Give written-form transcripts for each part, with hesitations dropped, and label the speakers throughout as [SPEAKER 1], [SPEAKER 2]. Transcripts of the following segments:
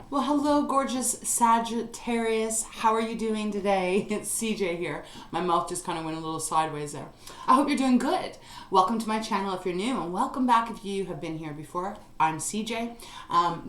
[SPEAKER 1] Well, hello, gorgeous Sagittarius. How are you doing today? It's CJ here. My mouth just kind of went a little sideways there. I hope you're doing good. Welcome to my channel if you're new, and welcome back if you have been here before. I'm CJ.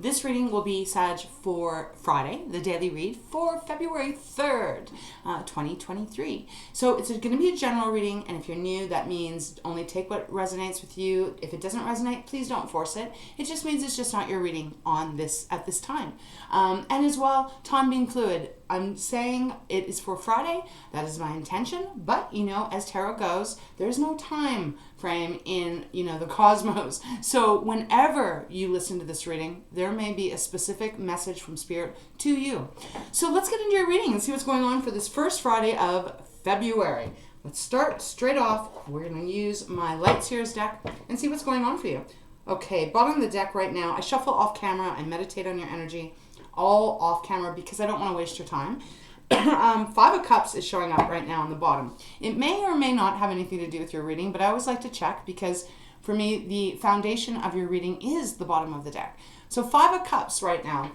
[SPEAKER 1] This reading will be Sag for Friday, the daily read for February 3rd, 2023. So it's going to be a general reading, and if you're new, that means only take what resonates with you. If it doesn't resonate, please don't force it. It just means it's just not your reading on this at this time. And as well, time being fluid. I'm saying it is for Friday. That is my intention. But, as tarot goes, there's no time frame in, the cosmos. So whenever you listen to this reading, there may be a specific message from Spirit to you. So let's get into your reading and see what's going on for this first Friday of February. Let's start straight off. We're going to use my Light Seers deck and see what's going on for you. Okay, bottom of the deck right now. I shuffle off camera. I meditate on your energy. All off camera because I don't want to waste your time. Five of Cups is showing up right now on the bottom. It may or may not have anything to do with your reading, but I always like to check because for me, the foundation of your reading is the bottom of the deck. So Five of Cups right now,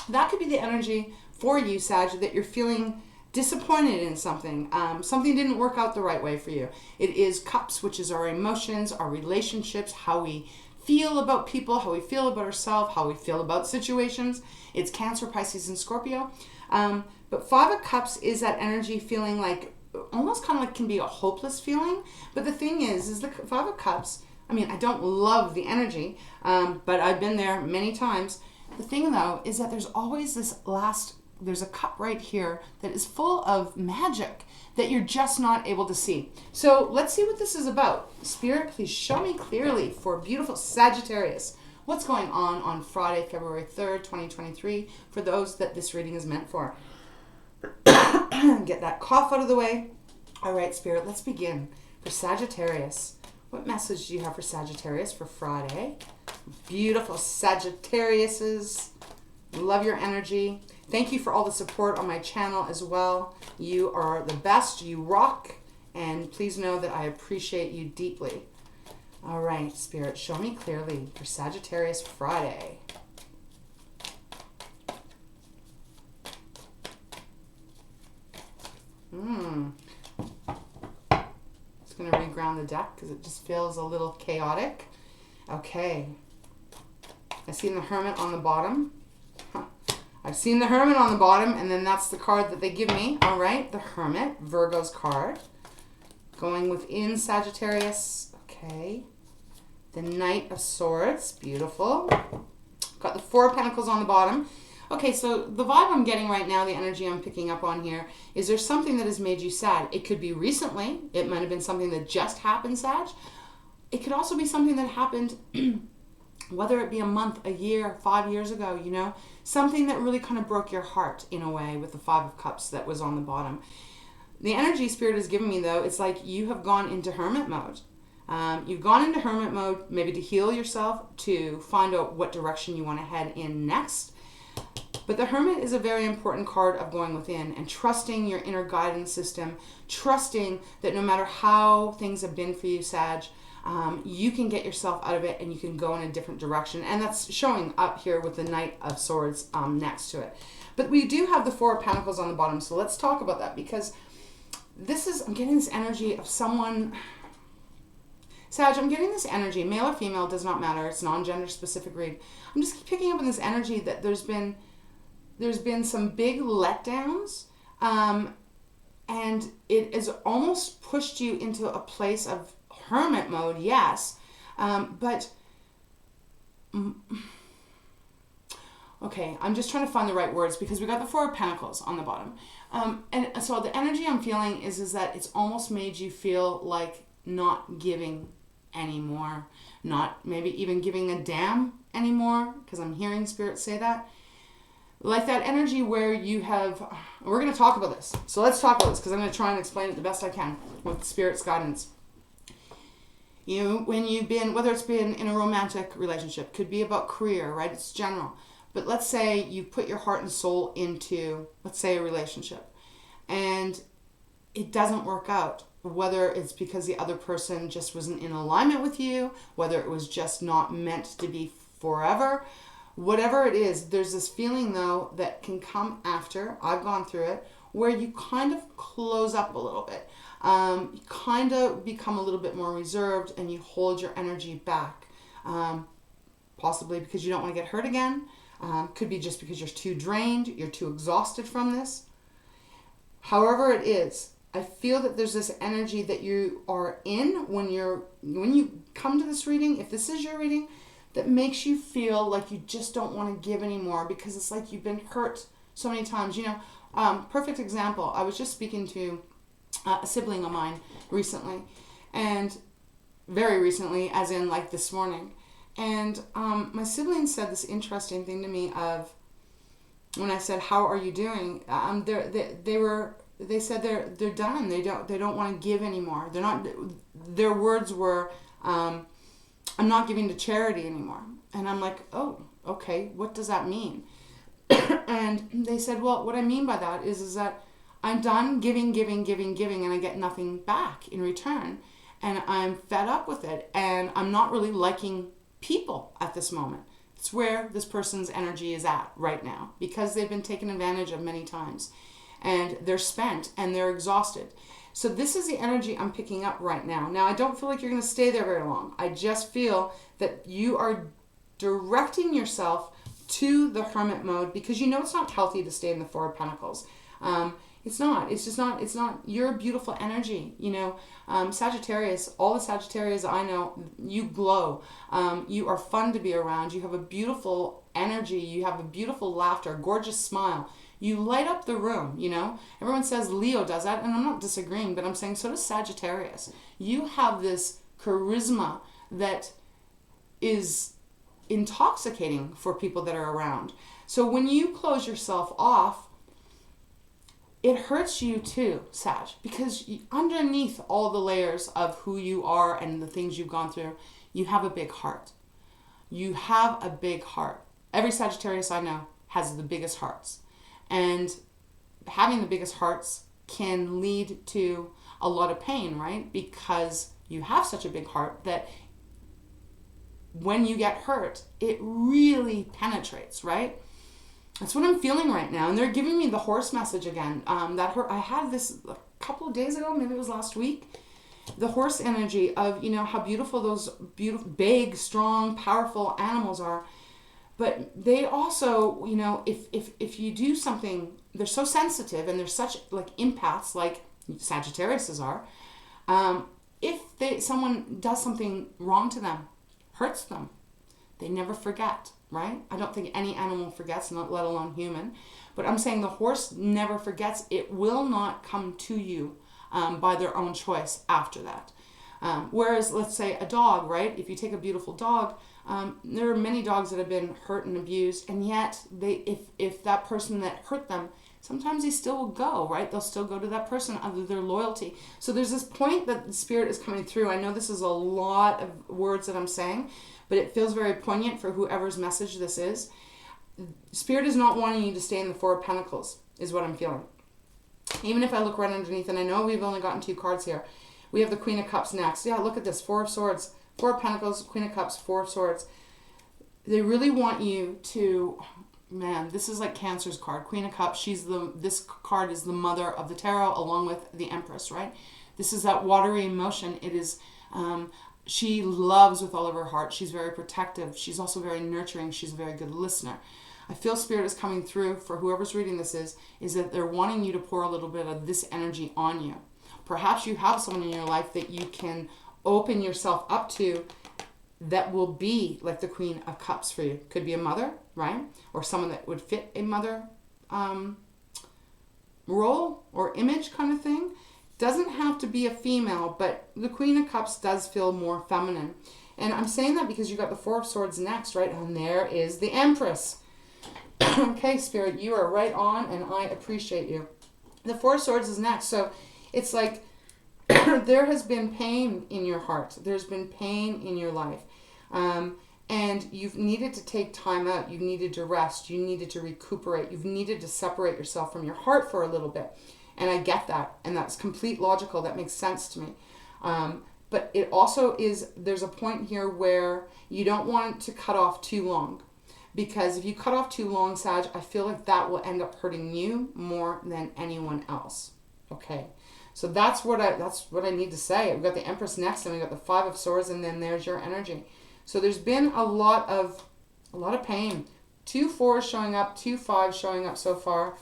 [SPEAKER 1] that could be the energy for you, Sag, that you're feeling disappointed in something. Something didn't work out the right way for you. It is Cups, which is our emotions, our relationships, how we feel about people, how we feel about ourselves, how we feel about situations. It's Cancer, Pisces, and Scorpio. But Five of Cups is that energy feeling like, almost kind of like can be a hopeless feeling. But the thing is the Five of Cups, I don't love the energy, but I've been there many times. The thing though is that there's always there's a cup right here that is full of magic that you're just not able to see. So let's see what this is about. Spirit, please show me clearly for beautiful Sagittarius. What's going on Friday, February 3rd, 2023, for those that this reading is meant for. Get that cough out of the way. All right, Spirit, let's begin. For Sagittarius, what message do you have for Sagittarius for Friday? Beautiful Sagittariuses. Love your energy. Thank you for all the support on my channel as well. You are the best. You rock. And please know that I appreciate you deeply. All right, Spirit, show me clearly for Sagittarius Friday. Just going to reground the deck because it just feels a little chaotic. Okay. I've seen the Hermit on the bottom. I've seen the Hermit on the bottom, and then that's the card that they give me. All right, the Hermit, Virgo's card. Going within Sagittarius. Okay. The Knight of Swords, beautiful. Got the Four of Pentacles on the bottom. Okay, so the vibe I'm getting right now, the energy I'm picking up on here, is there's something that has made you sad. It could be recently. It might have been something that just happened, Sag. It could also be something that happened, whether it be a month, a year, 5 years ago, something that really kind of broke your heart in a way with the Five of Cups that was on the bottom. The energy Spirit has given me, though, it's like you have gone into hermit mode. You've gone into hermit mode maybe to heal yourself, to find out what direction you want to head in next. But the Hermit is a very important card of going within and trusting your inner guidance system, trusting that no matter how things have been for you, Sag, you can get yourself out of it and you can go in a different direction. And that's showing up here with the Knight of Swords next to it. But we do have the Four of Pentacles on the bottom, so let's talk about that because I'm getting this energy of someone... Sag, I'm getting this energy, male or female, does not matter. It's non-gender specific read. I'm just picking up on this energy that there's been some big letdowns, and it has almost pushed you into a place of hermit mode, yes, but okay, I'm just trying to find the right words because we got the Four of Pentacles on the bottom, and so the energy I'm feeling is that it's almost made you feel like not giving anymore, not maybe even giving a damn anymore, because I'm hearing Spirit say that. Like that energy where you have, we're going to talk about this. So let's talk about this because I'm going to try and explain it the best I can with Spirit's guidance. When you've been, whether it's been in a romantic relationship, could be about career, right? It's general. But let's say you put your heart and soul into, let's say, a relationship and it doesn't work out. Whether it's because the other person just wasn't in alignment with you, whether it was just not meant to be forever, Whatever it is, there's this feeling though that can come after, I've gone through it, where you kind of close up a little bit. You kind of become a little bit more reserved and you hold your energy back. Possibly because you don't want to get hurt again. Could be just because you're too drained, you're too exhausted from this. However it is, I feel that there's this energy that you are in when you come to this reading, if this is your reading, that makes you feel like you just don't want to give anymore because it's like you've been hurt so many times. You know, perfect example, I was just speaking to a sibling of mine recently, and very recently, as in like this morning. And my sibling said this interesting thing to me of, when I said, how are you doing? They said they're done. They don't want to give anymore. They're not. Their words were, I'm not giving to charity anymore. And I'm like, oh, okay. What does that mean? And they said, well, what I mean by that is that I'm done giving, and I get nothing back in return. And I'm fed up with it. And I'm not really liking people at this moment. It's where this person's energy is at right now because they've been taken advantage of many times. And they're spent and they're exhausted. So this is the energy I'm picking up right now. Now, I don't feel like you're going to stay there very long. I just feel that you are directing yourself to the hermit mode because you know it's not healthy to stay in the Four of Pentacles. It's not. It's just not. It's not. You're a beautiful energy. You know, Sagittarius, all the Sagittarius I know, you glow. You are fun to be around. You have a beautiful energy. You have a beautiful laughter, a gorgeous smile. You light up the room, you know. Everyone says Leo does that, and I'm not disagreeing, but I'm saying so does Sagittarius. You have this charisma that is intoxicating for people that are around. So when you close yourself off, it hurts you too, Sag, because underneath all the layers of who you are and the things you've gone through, you have a big heart. You have a big heart. Every Sagittarius I know has the biggest hearts. And having the biggest hearts can lead to a lot of pain, right? Because you have such a big heart that when you get hurt, it really penetrates, right? That's what I'm feeling right now. And they're giving me the horse message again. I had this a couple of days ago, maybe it was last week. The horse energy of, you know, how beautiful those beautiful, big, strong, powerful animals are. But they also, you know, if you do something, they're so sensitive and they're such like empaths, like Sagittarius are. If someone does something wrong to them, hurts them, they never forget, right? I don't think any animal forgets, not let alone human. But I'm saying the horse never forgets. It will not come to you by their own choice after that. Whereas, let's say a dog, right? If you take a beautiful dog, there are many dogs that have been hurt and abused, and yet if that person that hurt them, sometimes they still will go, right? They'll still go to that person out of their loyalty. So there's this point that the Spirit is coming through. I know this is a lot of words that I'm saying, but it feels very poignant for whoever's message this is. Spirit is not wanting you to stay in the Four of Pentacles, is what I'm feeling. Even if I look right underneath, and I know we've only gotten 2 cards here. We have the Queen of Cups next. Yeah, look at this. 4 of Swords, 4 of Pentacles, Queen of Cups, 4 of Swords. They really want you to, man, this is like Cancer's card. Queen of Cups, this card is the mother of the tarot along with the Empress, right? This is that watery emotion. It is, she loves with all of her heart. She's very protective. She's also very nurturing. She's a very good listener. I feel Spirit is coming through for whoever's reading this is that they're wanting you to pour a little bit of this energy on you. Perhaps you have someone in your life that you can open yourself up to that will be like the Queen of Cups for you. Could be a mother, right? Or someone that would fit a mother role or image kind of thing. Doesn't have to be a female, but the Queen of Cups does feel more feminine. And I'm saying that because you got the 4 of Swords next, right? And there is the Empress. Okay, Spirit, you are right on, and I appreciate you. The 4 of Swords is next. So it's like there has been pain in your heart. There's been pain in your life. And you've needed to take time out. You've needed to rest. You needed to recuperate. You've needed to separate yourself from your heart for a little bit. And I get that. And that's complete logical. That makes sense to me. But it also is, there's a point here where you don't want to cut off too long. Because if you cut off too long, Sag, I feel like that will end up hurting you more than anyone else. Okay. So that's what I need to say. We've got the Empress next, and we've got the Five of Swords, and then there's your energy. So there's been a lot of pain. 2 4s showing up, 2 5s showing up so far.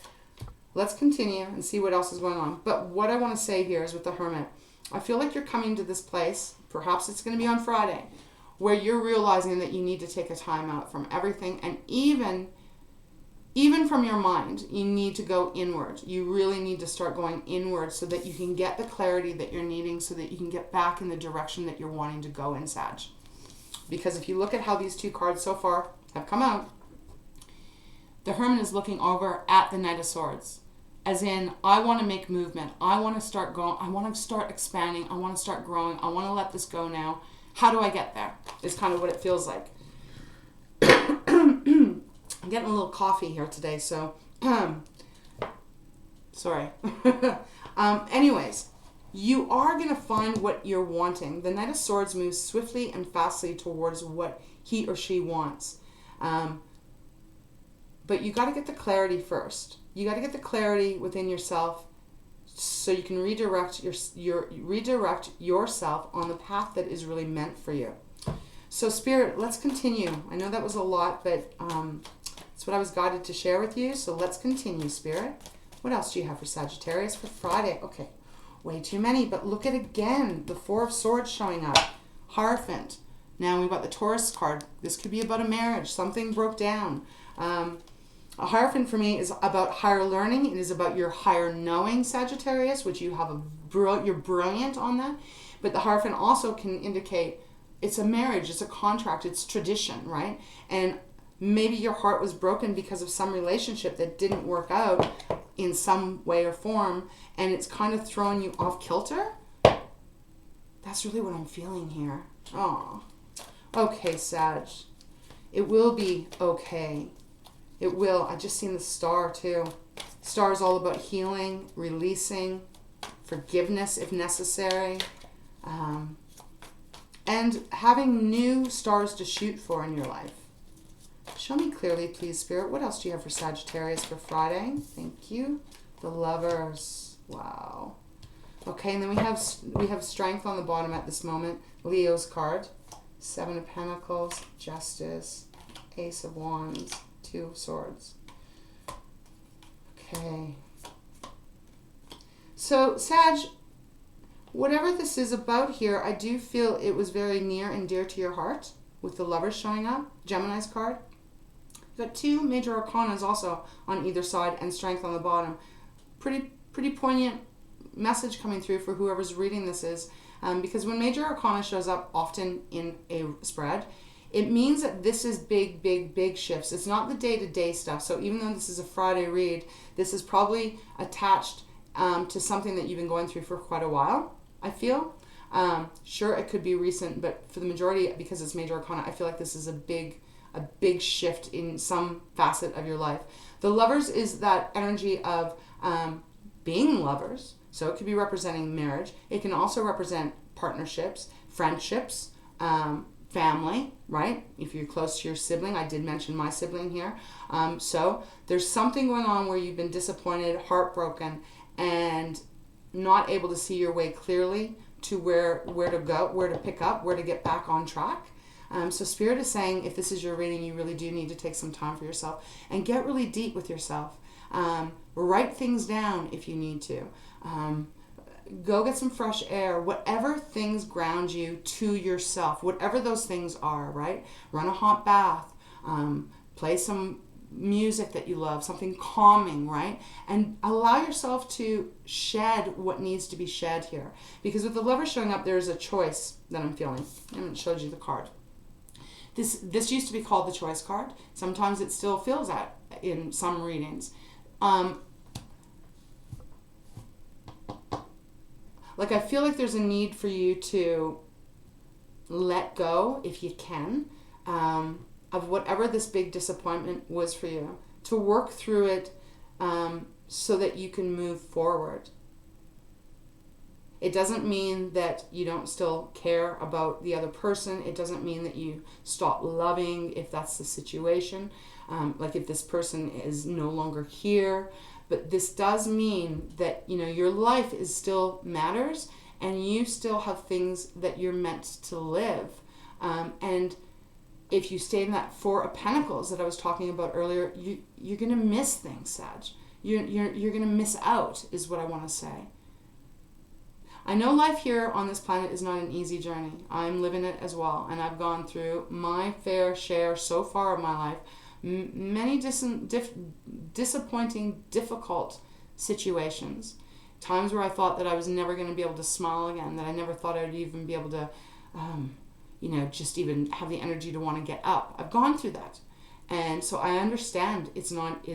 [SPEAKER 1] Let's continue and see what else is going on. But what I want to say here is with the Hermit, I feel like you're coming to this place, perhaps it's going to be on Friday, where you're realizing that you need to take a time out from everything, and even from your mind, you need to go inward. You really need to start going inward so that you can get the clarity that you're needing, so that you can get back in the direction that you're wanting to go in, Sag. Because if you look at how these 2 cards so far have come out, the Hermit is looking over at the Knight of Swords. As in, I want to make movement. I want to start going. I want to start expanding. I want to start growing. I want to let this go now. How do I get there? Is kind of what it feels like. I'm getting a little coffee here today, so sorry. Anyways, you are going to find what you're wanting. The Knight of Swords moves swiftly and fastly towards what he or she wants. But you got to get the clarity first. You got to get the clarity within yourself so you can redirect redirect yourself on the path that is really meant for you. So Spirit, let's continue. I know that was a lot, but it's what I was guided to share with you. So let's continue, Spirit. What else do you have for Sagittarius for Friday? Okay, way too many, but look at again, the 4 of Swords showing up. Hierophant. Now we've got the Taurus card. This could be about a marriage. Something broke down. A Hierophant for me is about higher learning. It is about your higher knowing, Sagittarius, which you have you're brilliant on that. But the Hierophant also can indicate it's a marriage, it's a contract, it's tradition, right? And maybe your heart was broken because of some relationship that didn't work out in some way or form, and it's kind of throwing you off kilter. That's really what I'm feeling here. Oh, okay, Sag. It will be okay. It will. I just seen the star too. Star is all about healing, releasing, forgiveness if necessary, and having new stars to shoot for in your life. Show me clearly, please, Spirit. What else do you have for Sagittarius for Friday? Thank you. The Lovers. Wow. Okay, and then we have Strength on the bottom at this moment. Leo's card. 7 of Pentacles, Justice, Ace of Wands, 2 of Swords. Okay. So, Sag, whatever this is about here, I do feel it was very near and dear to your heart with the Lovers showing up. Gemini's card. You've got 2 major arcanas also on either side and Strength on the bottom. Pretty poignant message coming through for whoever's reading this is. Because when major arcana shows up often in a spread, it means that this is big shifts. It's not the day-to-day stuff. So even though this is a Friday read, this is probably attached to something that you've been going through for quite a while, I feel. Sure, it could be recent, but for the majority, because it's major arcana, I feel like this is a big shift in some facet of your life. The Lovers is that energy of being lovers. So it could be representing marriage. It can also represent partnerships, friendships, family, right? If you're close to your sibling, I did mention my sibling here. So there's something going on where you've been disappointed, heartbroken, and not able to see your way clearly to where to go, where to pick up, where to get back on track. So Spirit is saying, if this is your reading, you really do need to take some time for yourself and get really deep with yourself. Write things down if you need to. Go get some fresh air, whatever things ground you to yourself, whatever those things are, right? Run a hot bath, play some music that you love, something calming, right? And allow yourself to shed what needs to be shed here. Because with the Lover showing up, there's a choice that I'm feeling. I haven't showed you the card. This used to be called the choice card. Sometimes it still feels that in some readings. Like, I feel like there's a need for you to let go, if you can, of whatever this big disappointment was for you. To work through it so that you can move forward. It doesn't mean that you don't still care about the other person. It doesn't mean that you stop loving if that's the situation. Like if this person is no longer here. But this does mean that, your life is still matters, and you still have things that you're meant to live. And if you stay in that Four of Pentacles that I was talking about earlier, you're going to miss things, Sag. You're going to miss out, is what I want to say. I know life here on this planet is not an easy journey. I'm living it as well, and I've gone through my fair share so far of my life. Many disappointing, difficult situations. Times where I thought that I was never going to be able to smile again, that I never thought I'd even be able to, just even have the energy to want to get up. I've gone through that. And so I understand it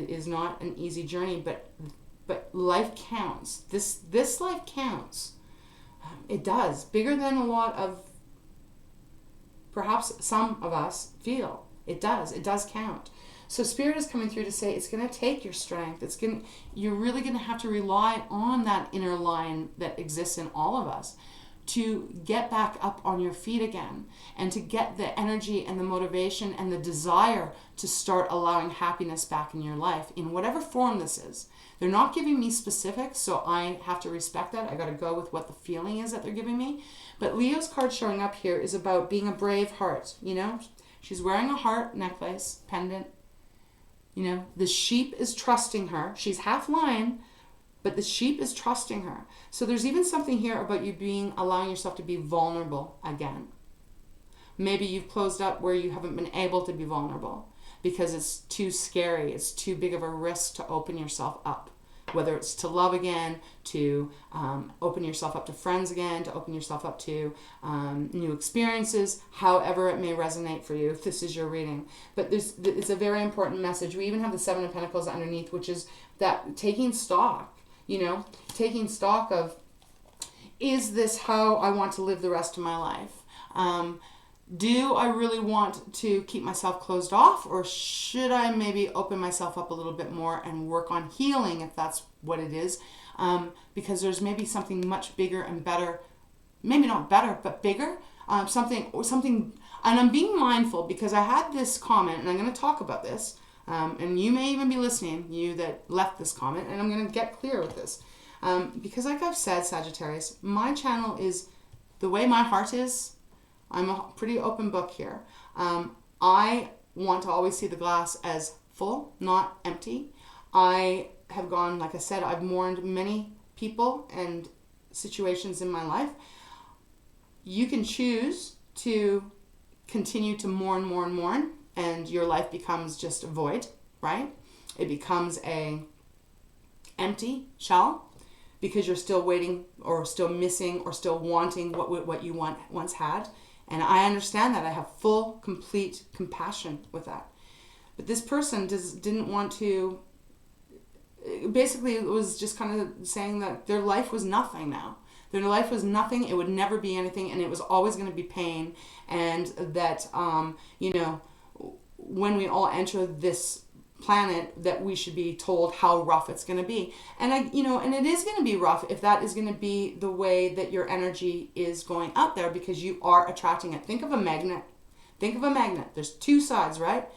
[SPEAKER 1] is not an easy journey, but life counts. This life counts. It does. Bigger than a lot of, perhaps some of us feel. It does. It does count. So Spirit is coming through to say it's going to take your strength. You're really going to have to rely on that inner lion that exists in all of us to get back up on your feet again, and to get the energy and the motivation and the desire to start allowing happiness back in your life in whatever form this is. They're not giving me specifics, so I have to respect that. I got to go with what the feeling is that they're giving me. But Leo's card showing up here is about being a brave heart, She's wearing a heart necklace, pendant. The sheep is trusting her. She's half lion, but the sheep is trusting her. So there's even something here about you allowing yourself to be vulnerable again. Maybe you've closed up where you haven't been able to be vulnerable because it's too scary. It's too big of a risk to open yourself up. Whether it's to love again, to open yourself up to friends again, to open yourself up to new experiences, however it may resonate for you, if this is your reading. But it's a very important message. We even have the Seven of Pentacles underneath, which is that taking stock, taking stock of, is this how I want to live the rest of my life? Do I really want to keep myself closed off, or should I maybe open myself up a little bit more and work on healing, if that's what it is? Because there's maybe something much bigger and better, maybe not better, but bigger, something, and I'm being mindful because I had this comment, and I'm going to talk about this, and you may even be listening, you that left this comment, and I'm going to get clear with this. Because like I've said, Sagittarius, my channel is the way my heart is. I'm a pretty open book here. I want to always see the glass as full, not empty. I have gone, like I said, I've mourned many people and situations in my life. You can choose to continue to mourn, and your life becomes just a void, right? It becomes a empty shell because you're still waiting or still missing or still wanting what you once had. And I understand that. I have full, complete compassion with that. But this person didn't want to, basically it was just kind of saying that their life was nothing now. Their life was nothing. It would never be anything, and it was always going to be pain. And that, when we all enter this planet, that we should be told how rough it's going to be. And and it is going to be rough if that is going to be the way that your energy is going out there, because you are attracting it. Think of a magnet. There's two sides, right?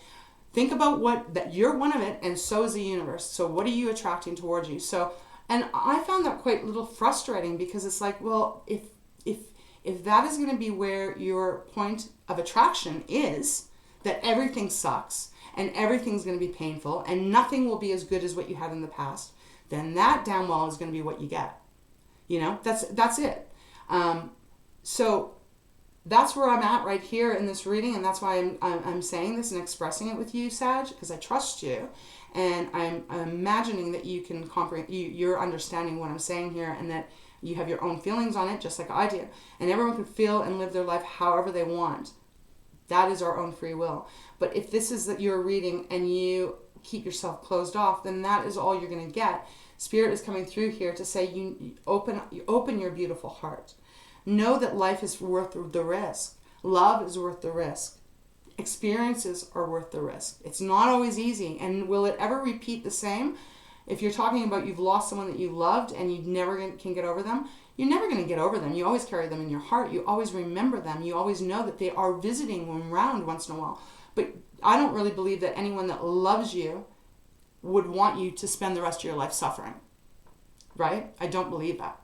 [SPEAKER 1] Think about that you're one of it, and so is the universe. So what are you attracting towards you? So, and I found that quite a little frustrating, because it's like, well, if that is going to be where your point of attraction is, that everything sucks, and everything's going to be painful, and nothing will be as good as what you had in the past, then that damn well is going to be what you get. That's it. So that's where I'm at right here in this reading, and that's why I'm saying this and expressing it with you, Sag, because I trust you, and I'm imagining that you can comprehend, you're understanding what I'm saying here, and that you have your own feelings on it, just like I do, and everyone can feel and live their life however they want. That is our own free will. But if this is that you're reading and you keep yourself closed off, then that is all you're going to get. Spirit is coming through here to say you open your beautiful heart. Know that life is worth the risk. Love is worth the risk. Experiences are worth the risk. It's not always easy. And will it ever repeat the same? If you're talking about you've lost someone that you loved and you never can get over them, you're never going to get over them. You always carry them in your heart. You always remember them. You always know that they are visiting around once in a while. But I don't really believe that anyone that loves you would want you to spend the rest of your life suffering, right? I don't believe that.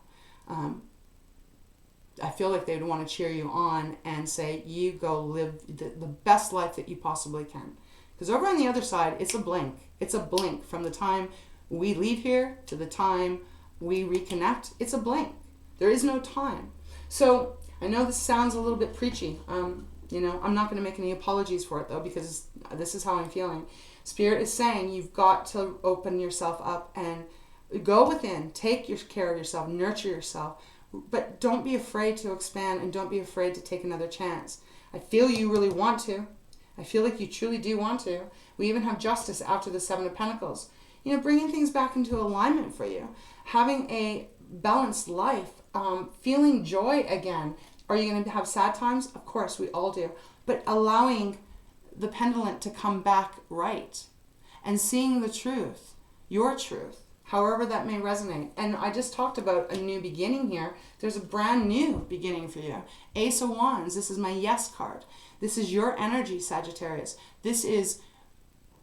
[SPEAKER 1] I feel like they'd want to cheer you on and say, you go live the best life that you possibly can. Because over on the other side, it's a blink. It's a blink from the time we leave here to the time we reconnect. It's a blink. There is no time. So I know this sounds a little bit preachy. You know, I'm not going to make any apologies for it though, because this is how I'm feeling. Spirit is saying you've got to open yourself up and go within, take care of yourself, nurture yourself, but don't be afraid to expand and don't be afraid to take another chance. I feel you really want to. I feel like you truly do want to. We even have justice after the Seven of Pentacles. You know, bringing things back into alignment for you. Having a balanced life. Feeling joy again. Are you going to have sad times? Of course, we all do. But allowing the pendulum to come back right. And seeing the truth. Your truth. However that may resonate. And I just talked about a new beginning here. There's a brand new beginning for you. Ace of Wands. This is my yes card. This is your energy, Sagittarius. This is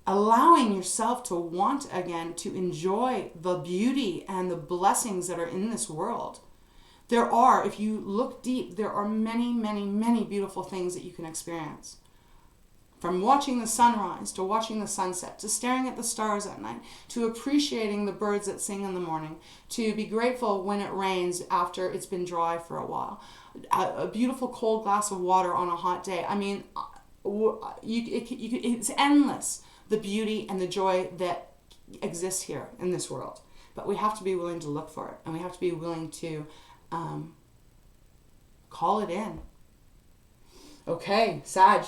[SPEAKER 1] allowing yourself to want again, to enjoy the beauty and the blessings that are in this world. There are, if you look deep, there are many, many, many beautiful things that you can experience. From watching the sunrise, to watching the sunset, to staring at the stars at night, to appreciating the birds that sing in the morning, to be grateful when it rains after it's been dry for a while. A beautiful cold glass of water on a hot day. I mean, it's endless, the beauty and the joy that exists here in this world. But we have to be willing to look for it, and we have to be willing to call it in. Okay, Sag.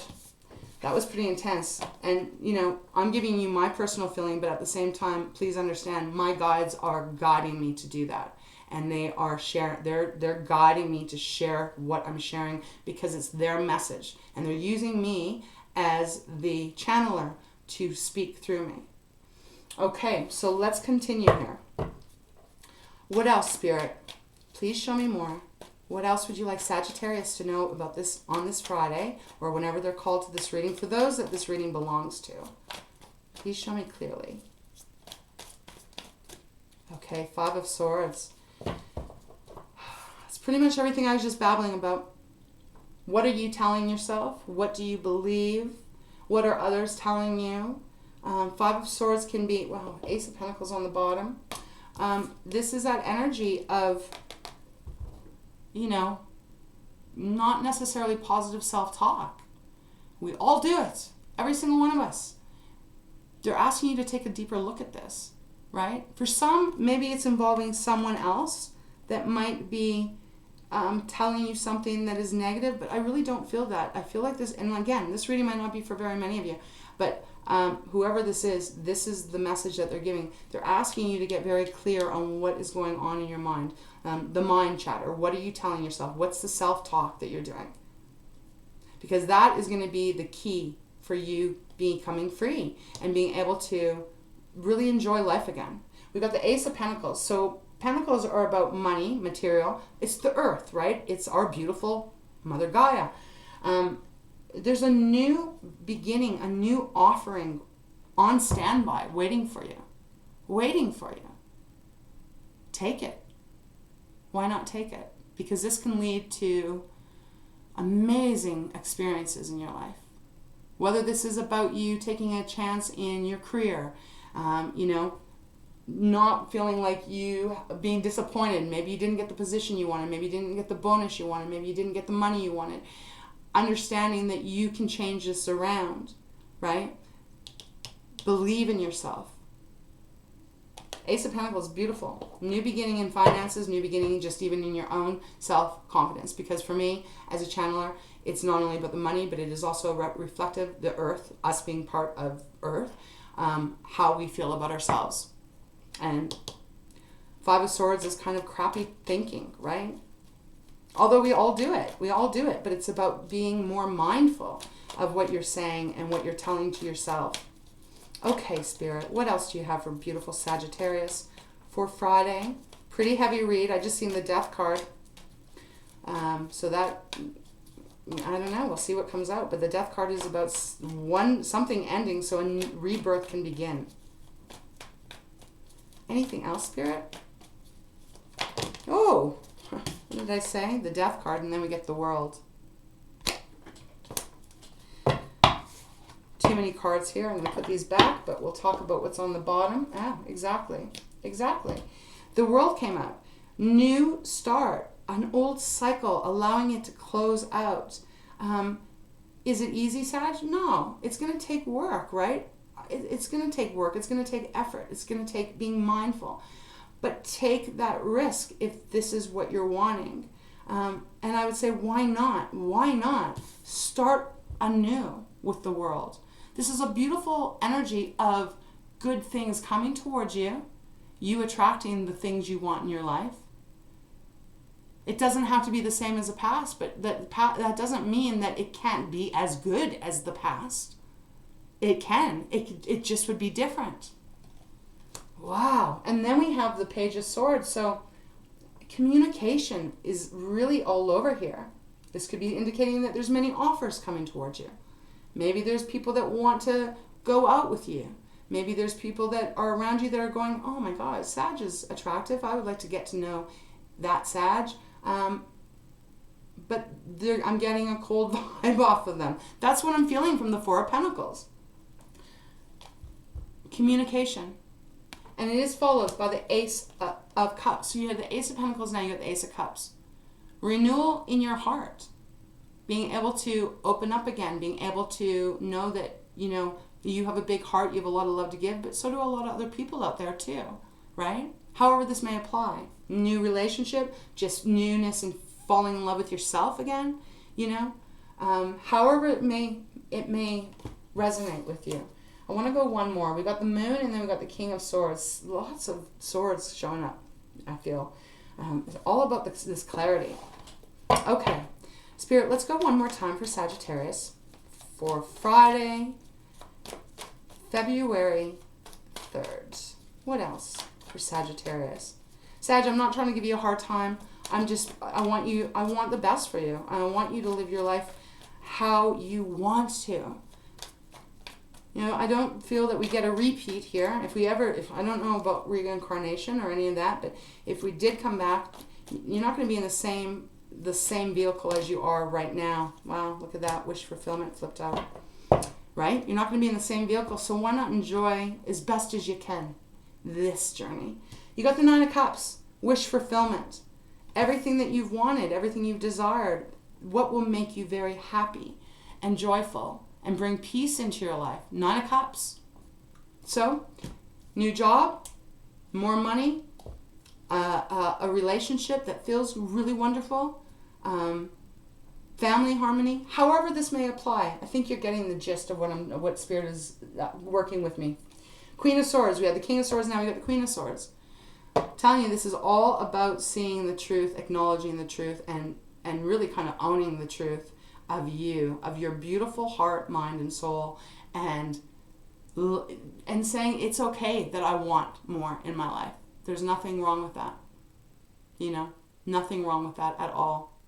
[SPEAKER 1] That was pretty intense. And, you know, I'm giving you my personal feeling, but at the same time, please understand, my guides are guiding me to do that. And they are they're guiding me to share what I'm sharing because it's their message. And they're using me as the channeler to speak through me. Okay, so let's continue here. What else, Spirit? Please show me more. What else would you like Sagittarius to know about this on this Friday or whenever they're called to this reading? For those that this reading belongs to, please show me clearly. Okay, Five of Swords. It's pretty much everything I was just babbling about. What are you telling yourself? What do you believe? What are others telling you? Five of Swords can be, wow, Ace of Pentacles on the bottom. This is that energy of, you know, not necessarily positive self-talk. We all do it. Every single one of us. They're asking you to take a deeper look at this, right? For some, maybe it's involving someone else that might be telling you something that is negative, but I really don't feel that. I feel like this, and again, this reading might not be for very many of you, but whoever this is the message that they're giving. They're asking you to get very clear on what is going on in your mind. The mind chatter. What are you telling yourself? What's the self-talk that you're doing? Because that is going to be the key for you becoming free and being able to really enjoy life again. We've got the Ace of Pentacles. So Pentacles are about money, material. It's the earth, right? It's our beautiful Mother Gaia. There's a new beginning, a new offering on standby, waiting for you. Waiting for you. Take it. Why not take it? Because this can lead to amazing experiences in your life. Whether this is about you taking a chance in your career, you know, not feeling like you being disappointed. Maybe you didn't get the position you wanted. Maybe you didn't get the bonus you wanted. Maybe you didn't get the money you wanted. Understanding that you can change this around, right? Believe in yourself. Ace of Pentacles, beautiful. New beginning in finances, new beginning just even in your own self-confidence. Because for me, as a channeler, it's not only about the money, but it is also reflective, the earth, us being part of earth, how we feel about ourselves. And Five of Swords is kind of crappy thinking, right? Although we all do it. We all do it. But it's about being more mindful of what you're saying and what you're telling to yourself. Okay, Spirit, what else do you have for beautiful Sagittarius for Friday? Pretty heavy read. I just seen the Death card. So that, I don't know, we'll see what comes out. But the Death card is about something ending so a rebirth can begin. Anything else, Spirit? Oh, what did I say? The Death card, and then we get the World. Too many cards here. I'm going to put these back, but we'll talk about what's on the bottom. Ah, exactly. Exactly. The World came out. New start. An old cycle, allowing it to close out. Is it easy, Sag? No. It's going to take work, right? It's going to take work. It's going to take effort. It's going to take being mindful. But take that risk if this is what you're wanting. And I would say, why not? Why not start anew with the World? This is a beautiful energy of good things coming towards you, you attracting the things you want in your life. It doesn't have to be the same as the past, but that doesn't mean that it can't be as good as the past. It can. It just would be different. Wow. And then we have the Page of Swords. So communication is really all over here. This could be indicating that there's many offers coming towards you. Maybe there's people that want to go out with you. Maybe there's people that are around you that are going, oh my God, Sag is attractive. I would like to get to know that Sag. But I'm getting a cold vibe off of them. That's what I'm feeling from the Four of Pentacles. Communication. And it is followed by the Ace of Cups. So you have the Ace of Pentacles, now you have the Ace of Cups. Renewal in your heart. Being able to open up again. Being able to know that, you have a big heart. You have a lot of love to give. But so do a lot of other people out there too. Right? However this may apply. New relationship. Just newness and falling in love with yourself again. However it may resonate with you. I want to go one more. We got the Moon and then we got the King of Swords. Lots of swords showing up, I feel. It's all about this clarity. Okay. Spirit, let's go one more time for Sagittarius for Friday, February 3rd. What else for Sagittarius? Sag, I'm not trying to give you a hard time. I want the best for you. I want you to live your life how you want to. I don't feel that we get a repeat here. If I don't know about reincarnation or any of that, but if we did come back, you're not going to be in the same vehicle as you are right now. Wow, look at that. Wish fulfillment flipped out. Right? You're not going to be in the same vehicle, so why not enjoy as best as you can this journey? You got the Nine of Cups. Wish fulfillment. Everything that you've wanted, everything you've desired, what will make you very happy and joyful and bring peace into your life. Nine of Cups. So, new job, more money, a relationship that feels really wonderful, family harmony. However this may apply, I think you're getting the gist of what Spirit is working with me. Queen of Swords. We had the King of Swords, now we got the Queen of Swords. I'm telling you, this is all about seeing the truth, acknowledging the truth, and really kind of owning the truth of you, of your beautiful heart, mind, and soul, and saying it's okay that I want more in my life. There's nothing wrong with that. Nothing wrong with that at all.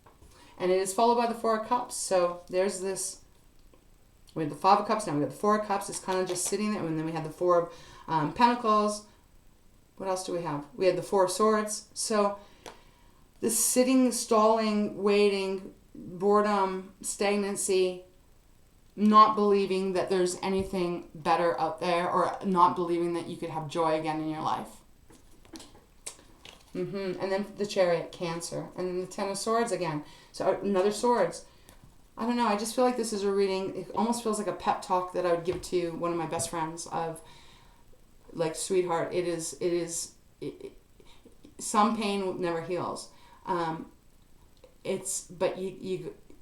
[SPEAKER 1] And it is followed by the Four of Cups. So there's this, we have the Five of Cups, now we have the Four of Cups. It's kind of just sitting there, and then we have the Four of Pentacles. What else do we have? We had the Four of Swords. So this sitting, stalling, waiting, boredom, stagnancy, not believing that there's anything better out there, or not believing that you could have joy again in your life. And then the Chariot, Cancer. And then the Ten of Swords again. So another Swords. I don't know. I just feel like this is a reading. It almost feels like a pep talk that I would give to one of my best friends of, like, sweetheart, some pain never heals. But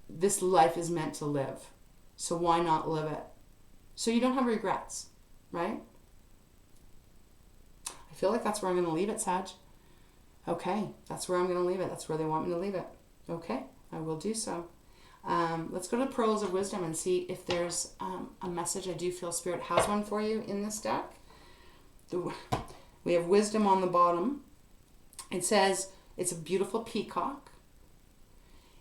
[SPEAKER 1] this life is meant to live. So why not live it? So you don't have regrets, right? I feel like that's where I'm going to leave it, Sag. Okay, that's where I'm going to leave it. That's where they want me to leave it. Okay, I will do so. Let's go to Pearls of Wisdom and see if there's a message. I do feel Spirit has one for you in this deck. We have Wisdom on the bottom. It says it's a beautiful peacock.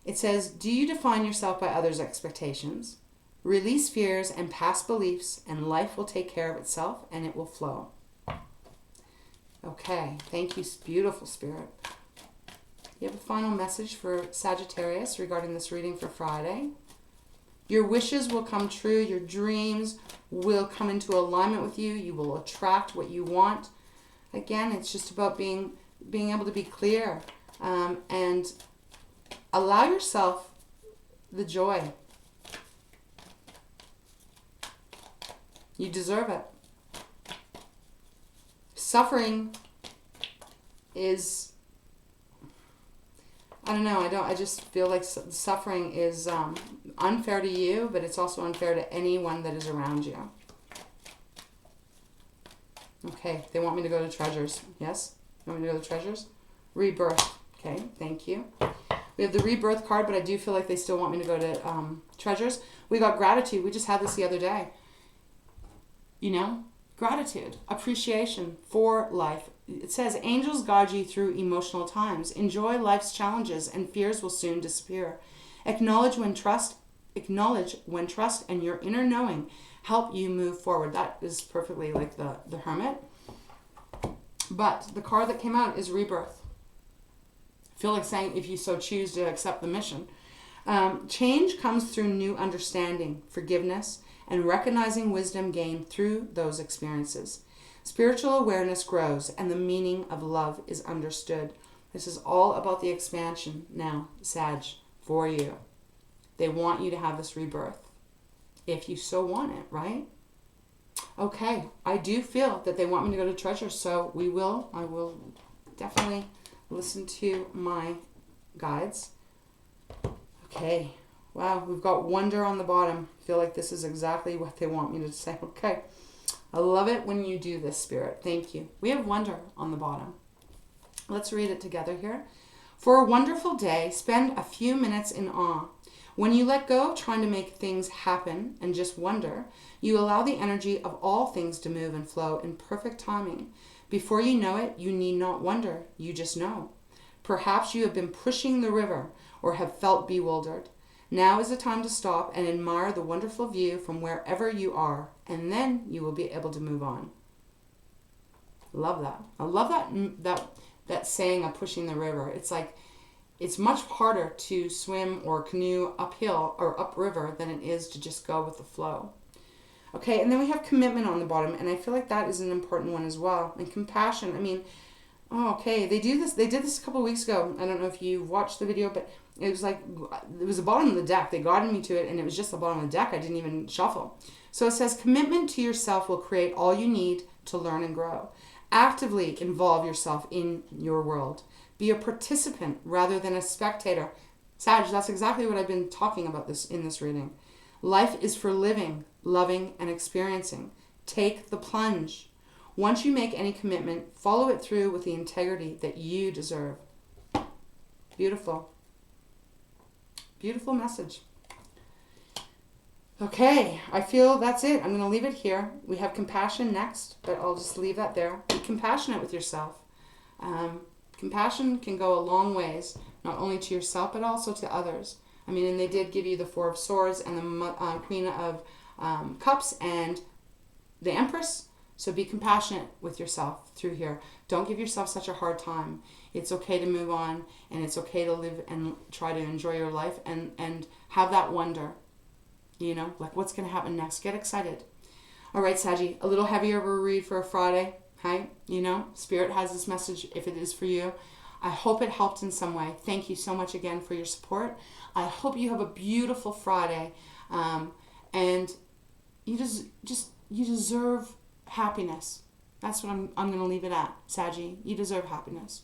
[SPEAKER 1] It says, do you define yourself by others' expectations? Release fears and past beliefs, and life will take care of itself and it will flow. Okay, thank you, beautiful Spirit. You have a final message for Sagittarius regarding this reading for Friday. Your wishes will come true. Your dreams will come into alignment with you. You will attract what you want. Again, it's just about being able to be clear and allow yourself the joy. You deserve it. Suffering is, I don't know, I just feel like suffering is unfair to you, but it's also unfair to anyone that is around you. Okay, they want me to go to treasures. Yes? You want me to go to treasures? Rebirth. Okay, thank you. We have the rebirth card, but I do feel like they still want me to go to treasures. We got gratitude. We just had this the other day. You know, gratitude, appreciation for life. It says, angels guide you through emotional times. Enjoy life's challenges and fears will soon disappear. Acknowledge when trust and your inner knowing help you move forward. That is perfectly like the Hermit. But the card that came out is rebirth. I feel like saying, if you so choose to accept the mission. Change comes through new understanding, forgiveness, and recognizing wisdom gained through those experiences. Spiritual awareness grows and the meaning of love is understood. This is all about the expansion now, Sag, for you. They want you to have this rebirth, if you so want it, right? Okay, I do feel that they want me to go to treasures, so I will definitely listen to my guides. Okay. Wow, we've got wonder on the bottom. I feel like this is exactly what they want me to say. Okay. I love it when you do this, Spirit. Thank you. We have wonder on the bottom. Let's read it together here. For a wonderful day, spend a few minutes in awe. When you let go of trying to make things happen and just wonder, you allow the energy of all things to move and flow in perfect timing. Before you know it, you need not wonder. You just know. Perhaps you have been pushing the river or have felt bewildered. Now is the time to stop and admire the wonderful view from wherever you are, and then you will be able to move on. Love that. I love that saying of pushing the river. It's like, it's much harder to swim or canoe uphill or upriver than it is to just go with the flow. Okay, and then we have commitment on the bottom, and I feel like that is an important one as well. And compassion. I mean, okay, they did this a couple of weeks ago. I don't know if you watched the video, but it was the bottom of the deck. They guided me to it, and it was just the bottom of the deck. I didn't even shuffle. So it says, commitment to yourself will create all you need to learn and grow. Actively involve yourself in your world. Be a participant rather than a spectator. Sag, that's exactly what I've been talking about in this reading. Life is for living, loving, and experiencing. Take the plunge. Once you make any commitment, follow it through with the integrity that you deserve. Beautiful. Beautiful message. Okay, I feel that's it. I'm going to leave it here. We have compassion next, but I'll just leave that there. Be compassionate with yourself. Compassion can go a long ways, not only to yourself, but also to others. I mean, and they did give you the Four of Swords and the Queen of Cups and the Empress. So be compassionate with yourself through here. Don't give yourself such a hard time. It's okay to move on, and it's okay to live and try to enjoy your life and have that wonder. You know, like what's going to happen next. Get excited. All right, Saggy, a little heavier of a read for a Friday. Hi, you know, Spirit has this message if it is for you. I hope it helped in some way. Thank you so much again for your support. I hope you have a beautiful Friday, and you deserve happiness. That's what I'm going to leave it at, Saggy. You deserve happiness.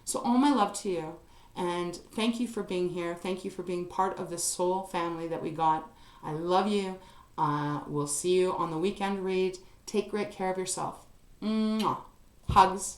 [SPEAKER 1] So all my love to you, and thank you for being here. Thank you for being part of this soul family that we got. I love you. We'll see you on the weekend read. Take great care of yourself. Mwah. Hugs.